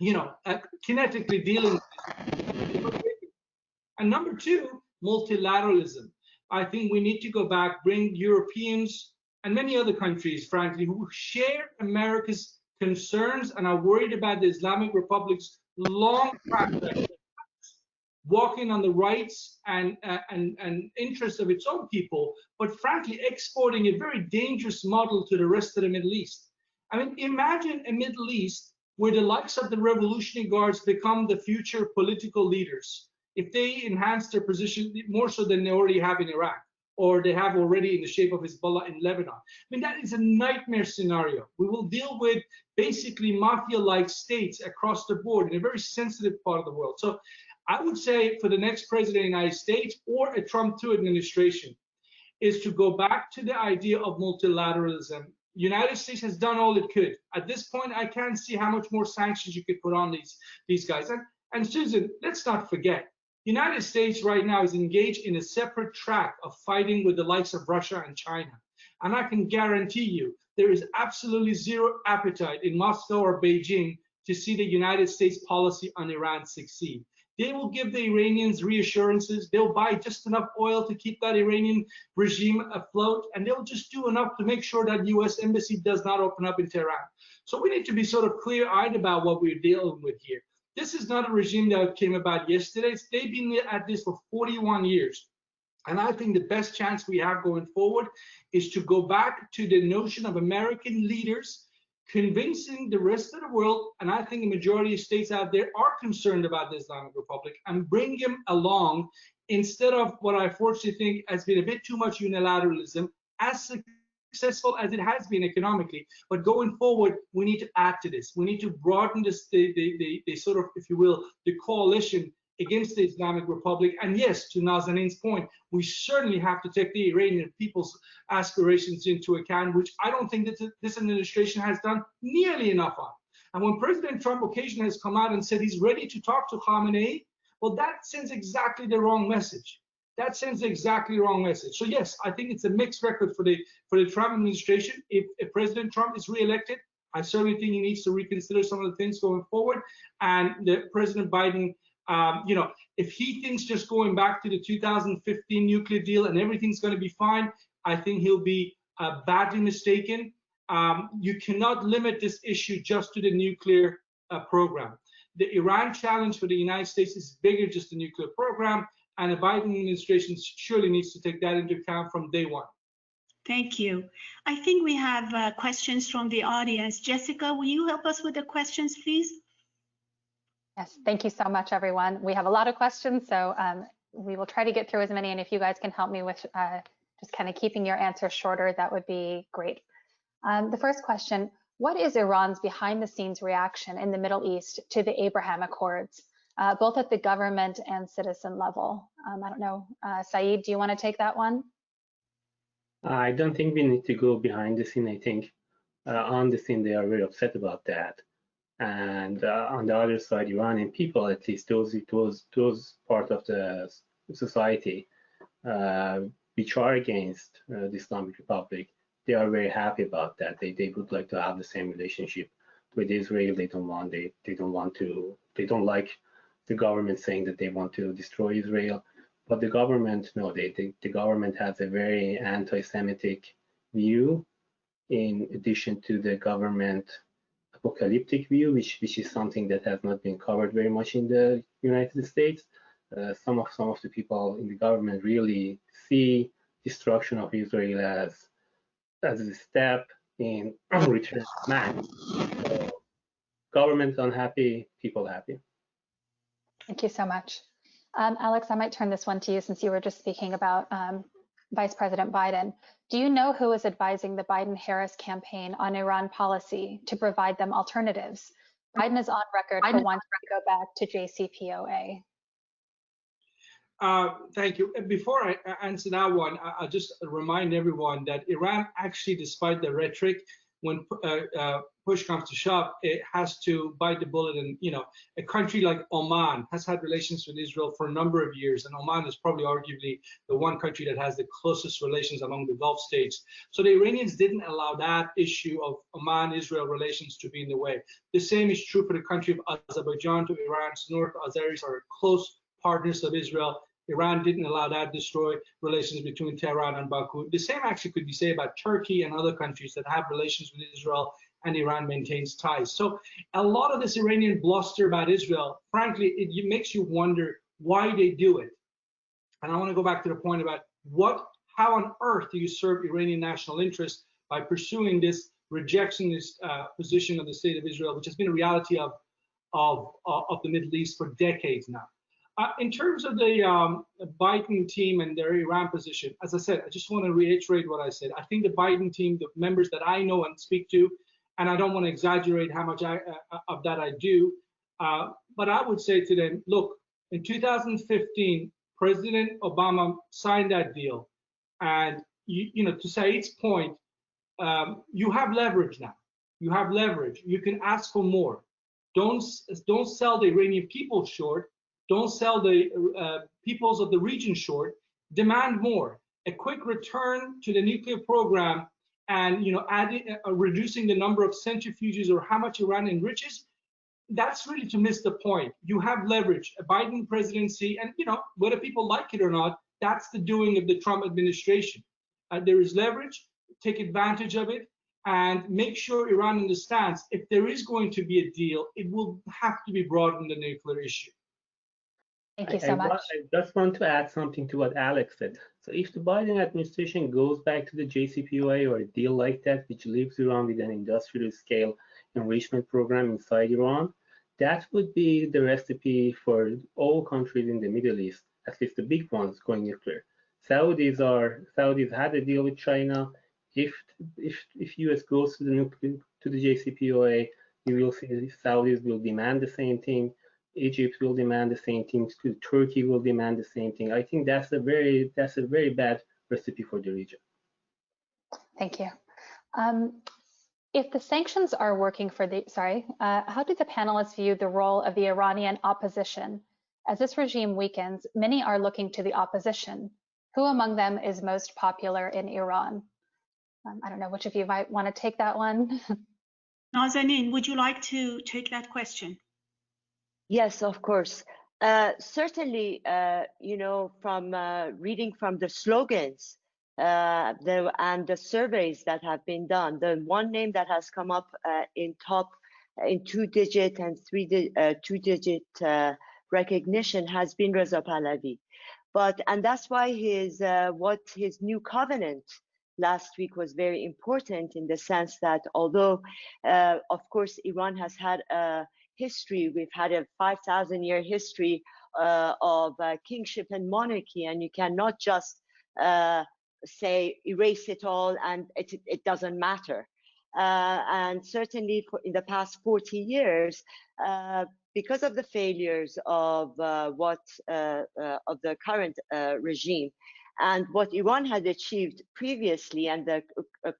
kinetically dealing with it. And number two, multilateralism. I think we need to go back, bring Europeans and many other countries, frankly, who share America's concerns and are worried about the Islamic Republic's long track record, walking on the rights and interests of its own people, but frankly exporting a very dangerous model to the rest of the Middle East. I mean, imagine a Middle East where the likes of the Revolutionary Guards become the future political leaders, if they enhance their position more so than they already have in Iraq, or they have already in the shape of Hezbollah in Lebanon. I mean, that is a nightmare scenario. We will deal with basically mafia-like states across the board in a very sensitive part of the world. So I would say for the next president of the United States or a Trump 2 administration is to go back to the idea of multilateralism. The United States has done all it could. At this point, I can't see how much more sanctions you could put on these guys. And Susan, let's not forget, the United States right now is engaged in a separate track of fighting with the likes of Russia and China. And I can guarantee you, there is absolutely zero appetite in Moscow or Beijing to see the United States policy on Iran succeed. They will give the Iranians reassurances. They'll buy just enough oil to keep that Iranian regime afloat, and they'll just do enough to make sure that U.S. embassy does not open up in Tehran. So we need to be sort of clear-eyed about what we're dealing with here. This is not a regime that came about yesterday. They've been at this for 41 years. And I think the best chance we have going forward is to go back to the notion of American leaders convincing the rest of the world, and I think a majority of states out there are concerned about the Islamic Republic, and bring them along instead of what I fortunately think has been a bit too much unilateralism, as successful as it has been economically. But going forward, we need to add to this. We need to broaden this, the sort of, if you will, the coalition against the Islamic Republic. And yes, to Nazanin's point, we certainly have to take the Iranian people's aspirations into account, which I don't think that this administration has done nearly enough on. And when President Trump occasionally has come out and said he's ready to talk to Khamenei, well, that sends exactly the wrong message. That sends exactly the wrong message. So yes, I think it's a mixed record for the Trump administration. If President Trump is reelected, I certainly think he needs to reconsider some of the things going forward. And President Biden, if he thinks just going back to the 2015 nuclear deal and everything's going to be fine, I think he'll be badly mistaken. You cannot limit this issue just to the nuclear program. The Iran challenge for the United States is bigger than just the nuclear program, and the Biden administration surely needs to take that into account from day one. Thank you. I think we have questions from the audience. Jessica, will you help us with the questions, please? Yes, thank you so much, everyone. We have a lot of questions, so we will try to get through as many. And if you guys can help me with just kind of keeping your answers shorter, that would be great. The first question, what is Iran's behind-the-scenes reaction in the Middle East to the Abraham Accords, both at the government and citizen level? I don't know, Saeed, do you want to take that one? I don't think we need to go behind the scene. I think on the scene, they are very upset about that. And on the other side, Iranian people, at least those part of the society which are against the Islamic Republic, they are very happy about that. They would like to have the same relationship with Israel. They don't like the government saying that they want to destroy Israel. But the government, no, the government has a very anti-Semitic view, in addition to the government apocalyptic view, which is something that has not been covered very much in the United States. Some of the people in the government really see destruction of Israel as a step in return of man. So, government unhappy, people happy. Thank you so much. Alex, I might turn this one to you since you were just speaking about Vice President Biden. Do you know who is advising the Biden-Harris campaign on Iran policy to provide them alternatives? Biden is on record for wanting to go back to JCPOA. Thank you. Before I answer that one, I'll just remind everyone that Iran actually, despite the rhetoric, when push comes to shove, it has to bite the bullet. And, you know, a country like Oman has had relations with Israel for a number of years. And Oman is probably arguably the one country that has the closest relations among the Gulf states. So the Iranians didn't allow that issue of Oman-Israel relations to be in the way. The same is true for the country of Azerbaijan to Iran's north. Azeris are close partners of Israel. Iran didn't allow that to destroy relations between Tehran and Baku. The same actually could be said about Turkey and other countries that have relations with Israel, and Iran maintains ties. So a lot of this Iranian bluster about Israel, frankly, it makes you wonder why they do it. And I want to go back to the point about how on earth do you serve Iranian national interests by pursuing this rejectionist position of the state of Israel, which has been a reality of the Middle East for decades now. In terms of the Biden team and their Iran position, as I said, I just want to reiterate what I said. I think the Biden team, the members that I know and speak to, and I don't want to exaggerate how much of that I do, but I would say to them, look, in 2015, President Obama signed that deal. And, you know, to Saeed's point, you have leverage now. You have leverage. You can ask for more. Don't sell the Iranian people short. Don't sell the peoples of the region short. Demand more. A quick return to the nuclear program, and, you know, reducing the number of centrifuges or how much Iran enriches. That's really to miss the point. You have leverage. A Biden presidency, and, you know, whether people like it or not, that's the doing of the Trump administration. There is leverage. Take advantage of it, and make sure Iran understands if there is going to be a deal, it will have to be brought on the nuclear issue. Thank you so much. I just want to add something to what Alex said. So if the Biden administration goes back to the JCPOA or a deal like that, which leaves Iran with an industrial scale enrichment program inside Iran, that would be the recipe for all countries in the Middle East, at least the big ones, going nuclear. Saudis had a deal with China. If US goes to the JCPOA, you will see the Saudis will demand the same thing. Egypt will demand the same thing. Turkey will demand the same thing. I think that's a very bad recipe for the region. Thank you. If the sanctions are working for how do the panelists view the role of the Iranian opposition? As this regime weakens, many are looking to the opposition. Who among them is most popular in Iran? I don't know which of you might want to take that one. Nazenin, would you like to take that question? Yes, of course. Certainly, you know, from reading from the slogans and the surveys that have been done, the one name that has come up in two-digit and two-digit recognition has been Reza Pahlavi. And that's why his new covenant last week was very important, in the sense that although, of course, Iran has had a history, we've had a 5,000-year history of kingship and monarchy, and you cannot just say erase it all and it doesn't matter. And certainly in the past 40 years, because of the failures of the current regime, and what Iran had achieved previously and the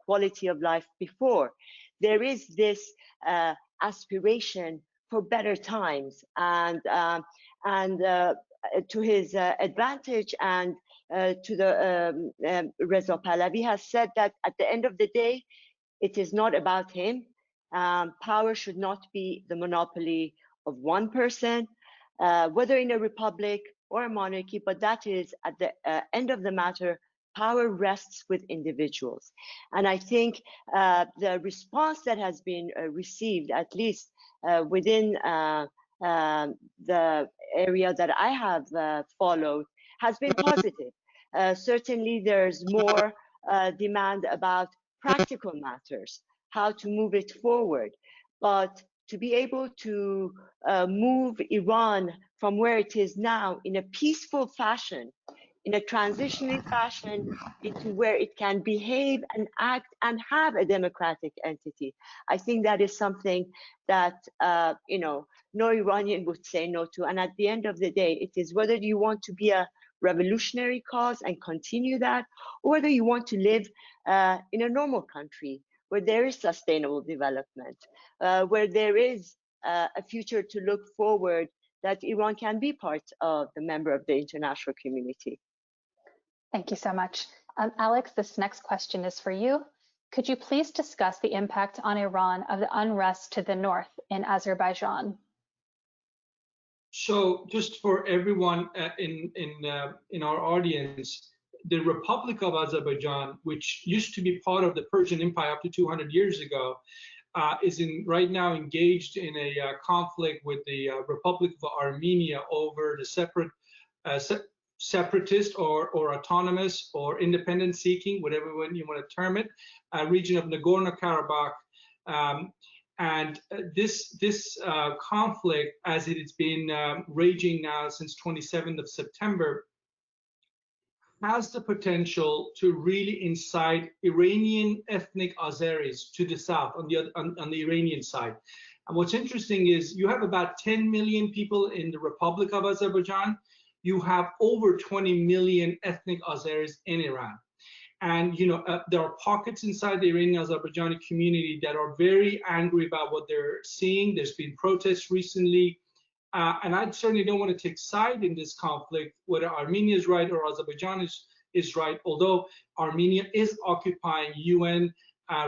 quality of life before, there is this aspiration for better times, and to his advantage, and to the Reza Pahlavi has said that at the end of the day, it is not about him. Power should not be the monopoly of one person, whether in a republic or a monarchy, but that is, at the end of the matter, power rests with individuals. And I think the response that has been received, at least within the area that I have followed, has been positive. Certainly there's more demand about practical matters, how to move it forward. But to be able to move Iran from where it is now in a peaceful fashion, in a transitionary fashion, into where it can behave and act and have a democratic entity. I think that is something that no Iranian would say no to. And at the end of the day, it is whether you want to be a revolutionary cause and continue that, or whether you want to live in a normal country where there is sustainable development, where there is a future to look forward, that Iran can be part of the member of the international community. Thank you so much. Alex, this next question is for you. Could you please discuss the impact on Iran of the unrest to the north in Azerbaijan? So just for everyone in our audience, the Republic of Azerbaijan, which used to be part of the Persian Empire up to 200 years ago, is right now engaged in a conflict with the Republic of Armenia over the separatist or autonomous or independent seeking, whatever one you want to term it, region of Nagorno-Karabakh. And this conflict, as it has been raging now since 27th of September, has the potential to really incite Iranian ethnic Azeris to the south on the Iranian side. And what's interesting is you have about 10 million people in the Republic of Azerbaijan. You have over 20 million ethnic Azeris in Iran. And there are pockets inside the Iranian Azerbaijani community that are very angry about what they're seeing. There's been protests recently. And I certainly don't want to take side in this conflict, whether Armenia is right or Azerbaijan is right, although Armenia is occupying UN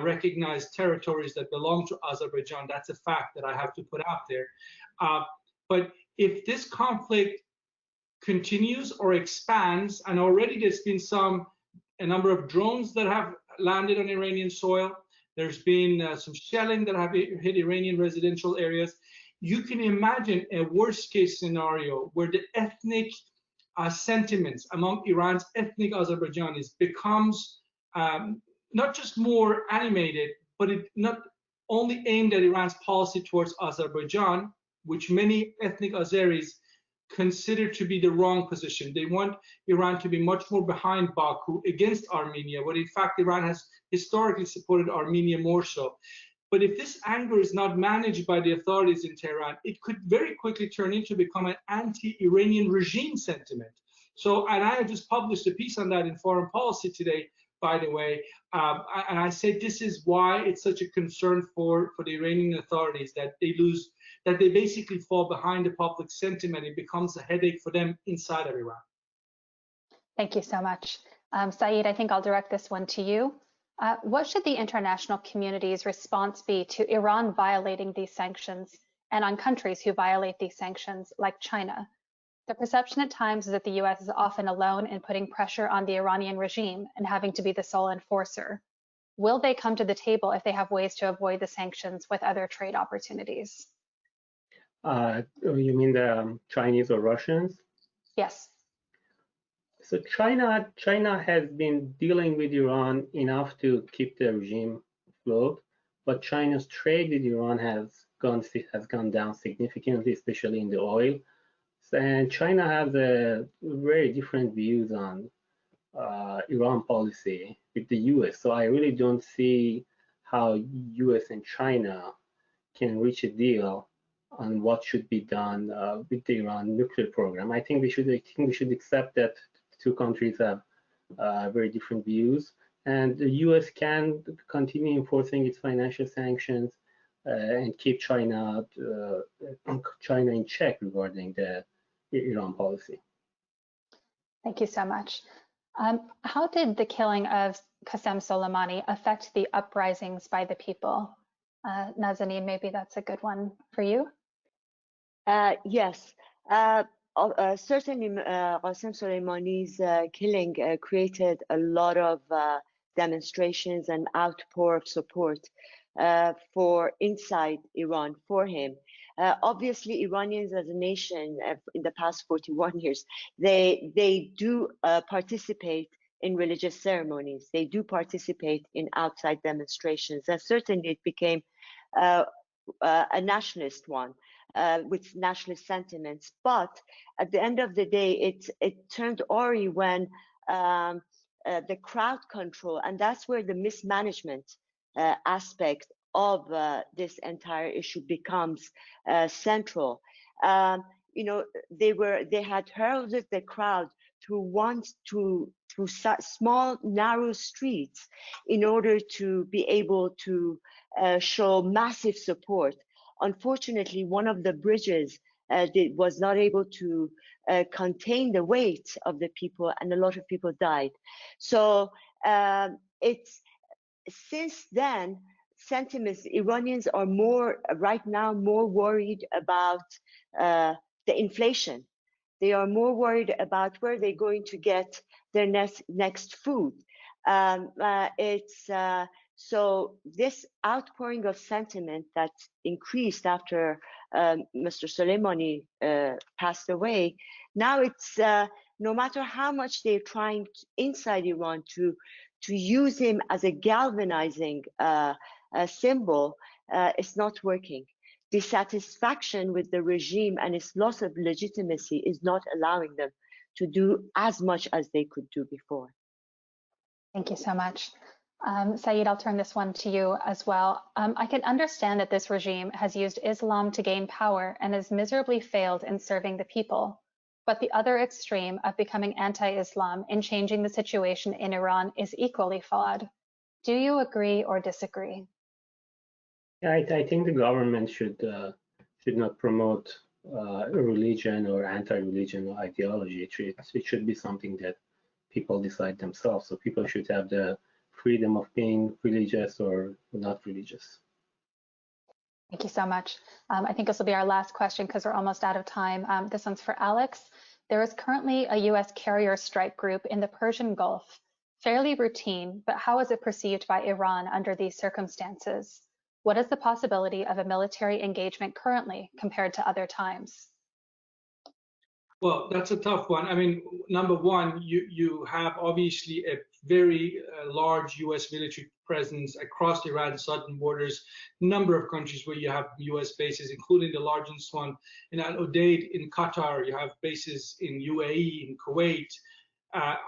recognized territories that belong to Azerbaijan. That's a fact that I have to put out there. But if this conflict continues or expands, and already there's been a number of drones that have landed on Iranian soil, there's been some shelling that have hit Iranian residential areas. You can imagine a worst case scenario where the ethnic sentiments among Iran's ethnic Azerbaijanis becomes not just more animated, but it not only aimed at Iran's policy towards Azerbaijan, which many ethnic Azeris consider to be the wrong position. They want Iran to be much more behind Baku against Armenia, when in fact Iran has historically supported Armenia more so. But if this anger is not managed by the authorities in Tehran, it could very quickly turn into become an anti-Iranian regime sentiment. So, and I just published a piece on that in Foreign Policy today, by the way, and I said this is why it's such a concern for the Iranian authorities, that they basically fall behind the public sentiment. It becomes a headache for them inside of Iran. Thank you so much. Saeed, I think I'll direct this one to you. What should the international community's response be to Iran violating these sanctions, and on countries who violate these sanctions, like China? The perception at times is that the US is often alone in putting pressure on the Iranian regime and having to be the sole enforcer. Will they come to the table if they have ways to avoid the sanctions with other trade opportunities? You mean the Chinese or Russians? Yes. So China has been dealing with Iran enough to keep the regime afloat, but China's trade with Iran has gone down significantly, especially in the oil. And China has a very different views on Iran policy with the US. So I really don't see how US and China can reach a deal on what should be done with the Iran nuclear program. I think we should accept that two countries have very different views, and the US can continue enforcing its financial sanctions and keep China in check regarding the Iran policy. Thank you so much. How did the killing of Qasem Soleimani affect the uprisings by the people? Nazanin, maybe that's a good one for you. Yes. Certainly, Qasem Soleimani's killing created a lot of demonstrations and outpour of support for inside Iran for him. Obviously, Iranians as a nation in the past 41 years, they do participate in religious ceremonies. They do participate in outside demonstrations. And certainly it became a nationalist one with nationalist sentiments. But at the end of the day, it turned awry when the crowd control, and that's where the mismanagement aspect of this entire issue becomes central. You know, they had heralded the crowd through small narrow streets in order to be able to show massive support. Unfortunately, one of the bridges was not able to contain the weight of the people, and a lot of people died. So since then, sentiments, Iranians are right now more worried about the inflation. They are more worried about where they're going to get their next food. So this outpouring of sentiment that increased after Mr. Soleimani passed away, now it's no matter how much they're trying inside Iran to use him as a galvanizing symbol, it's not working. Dissatisfaction with the regime and its loss of legitimacy is not allowing them to do as much as they could do before. Thank you so much. Saeed, I'll turn this one to you as well. I can understand that this regime has used Islam to gain power and has miserably failed in serving the people. But the other extreme of becoming anti-Islam and changing the situation in Iran is equally flawed. Do you agree or disagree? Yeah, I think the government should not promote religion or anti-religion ideology. It should be something that people decide themselves. So people should have the freedom of being religious or not religious. Thank you so much. I think this will be our last question because we're almost out of time. This one's for Alex. There is currently a U.S. carrier strike group in the Persian Gulf. Fairly routine, but how is it perceived by Iran under these circumstances? What is the possibility of a military engagement currently compared to other times? Well, that's a tough one. I mean, number one, you have obviously a very large U.S. military presence across Iran's southern borders, number of countries where you have U.S. bases, including the largest one in Al-Udeid in Qatar. You have bases in UAE, in Kuwait,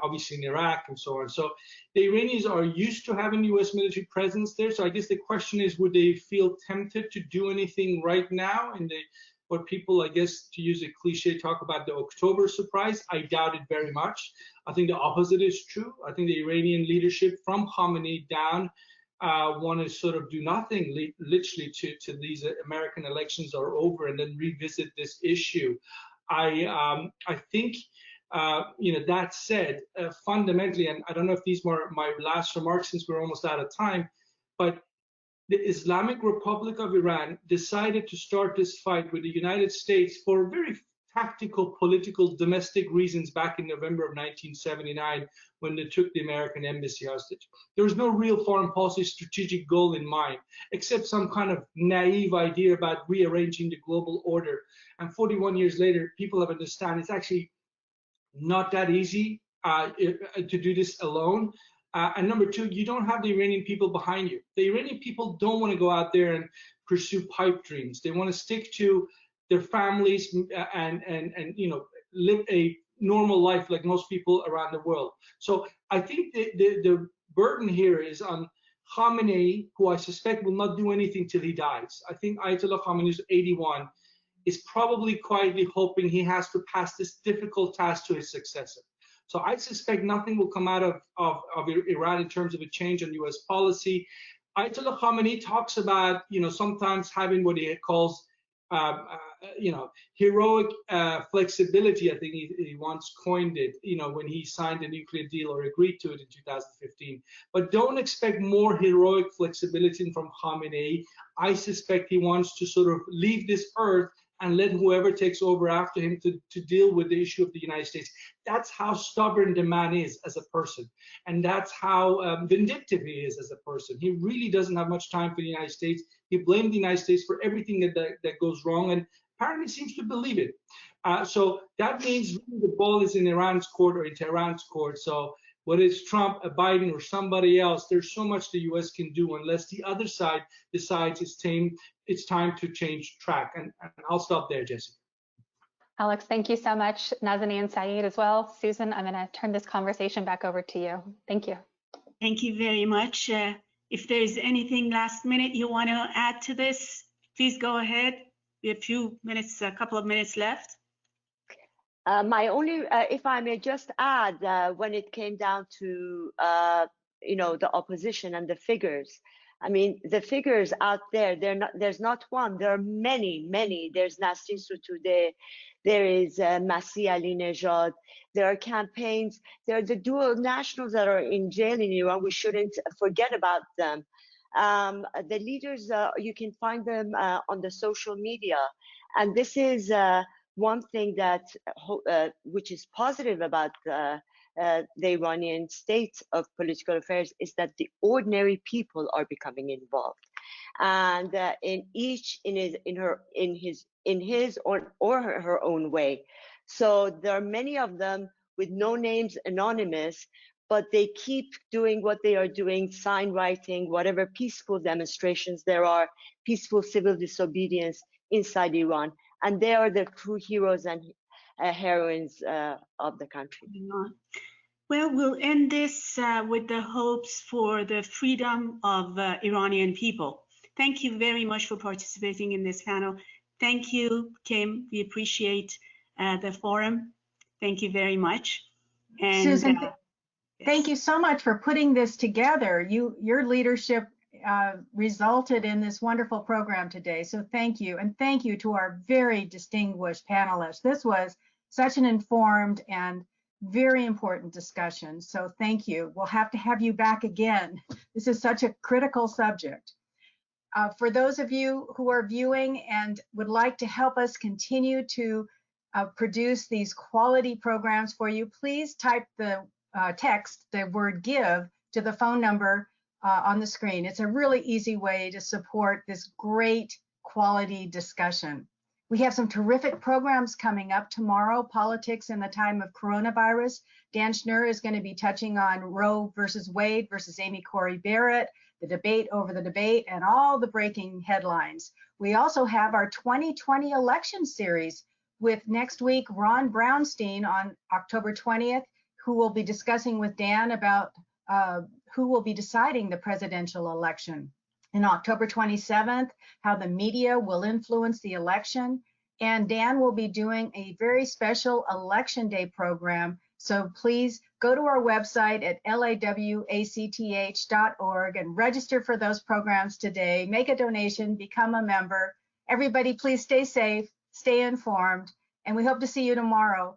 obviously in Iraq, and so on. So the Iranians are used to having U.S. military presence there. So I guess the question is, would they feel tempted to do anything right now in what people, I guess, to use a cliche, talk about the October surprise? I doubt it very much. I think the opposite is true. I think the Iranian leadership from Khamenei down want to sort of do nothing, literally, to these American elections are over and then revisit this issue. I think, that said, fundamentally, and I don't know if these were my last remarks since we're almost out of time, but the Islamic Republic of Iran decided to start this fight with the United States for very tactical, political, domestic reasons back in November of 1979 when they took the American embassy hostage. There was no real foreign policy strategic goal in mind, except some kind of naive idea about rearranging the global order. And 41 years later, people have understood it's actually not that easy to do this alone. And number two, you don't have the Iranian people behind you. The Iranian people don't want to go out there and pursue pipe dreams. They want to stick to their families and live a normal life like most people around the world. So I think the burden here is on Khamenei, who I suspect will not do anything till he dies. I think Ayatollah Khamenei is 81, is probably quietly hoping he has to pass this difficult task to his successor. So I suspect nothing will come out of Iran in terms of a change in U.S. policy. Ayatollah Khamenei talks about, sometimes having what he calls, heroic flexibility. I think he once coined it, when he signed the nuclear deal or agreed to it in 2015. But don't expect more heroic flexibility from Khamenei. I suspect he wants to sort of leave this earth and let whoever takes over after him to deal with the issue of the United States. That's how stubborn the man is as a person. And that's how vindictive he is as a person. He really doesn't have much time for the United States. He blamed the United States for everything that goes wrong, and apparently seems to believe it. So that means really the ball is in Iran's court or in Tehran's court. So whether it's Trump, Biden, or somebody else, there's so much the U.S. can do unless the other side decides it's time it's time to change track. And I'll stop there, Jessica. Alex, thank you so much. Nazenin, Saeed as well. Susan, I'm going to turn this conversation back over to you. Thank you. Thank you very much. If there's anything last minute you want to add to this, please go ahead. We have a couple of minutes left. My only, if I may just add, when it came down to, the opposition and the figures, I mean, the figures out there, there's not one, there are many, many. There's Nasrin Sotoudeh, there is Masih Alinejad, there are campaigns, there are the dual nationals that are in jail in Iran. We shouldn't forget about them. The leaders, you can find them on the social media. And this is one thing that, which is positive about the Iranian state of political affairs, is that the ordinary people are becoming involved, and in his or her own way. So there are many of them with no names, anonymous, but they keep doing what they are doing, sign writing, whatever peaceful demonstrations there are, peaceful civil disobedience inside Iran, and they are the true heroes and heroines of the country. Well, we'll end this with the hopes for the freedom of Iranian people. Thank you very much for participating in this panel. Thank you, Kim. We appreciate the forum. Thank you very much. And, Susan, yes. Thank you so much for putting this together. Your leadership resulted in this wonderful program today. So thank you. And thank you to our very distinguished panelists. This was such an informed and very important discussion. So thank you. We'll have to have you back again. This is such a critical subject. For those of you who are viewing and would like to help us continue to produce these quality programs for you, please type the text the word "give" to the phone number on the screen. It's a really easy way to support this great quality discussion. We have some terrific programs coming up tomorrow. Politics in the time of coronavirus. Dan Schnur is going to be touching on Roe versus Wade versus Amy Coney Barrett, the debate over the debate, and all the breaking headlines. We also have our 2020 election series with next week Ron Brownstein on October 20th, who will be discussing with Dan about who will be deciding the presidential election. And October 27th, how the media will influence the election. And Dan will be doing a very special Election Day program. So please go to our website at lawacth.org and register for those programs today. Make a donation, become a member. Everybody, please stay safe, stay informed, and we hope to see you tomorrow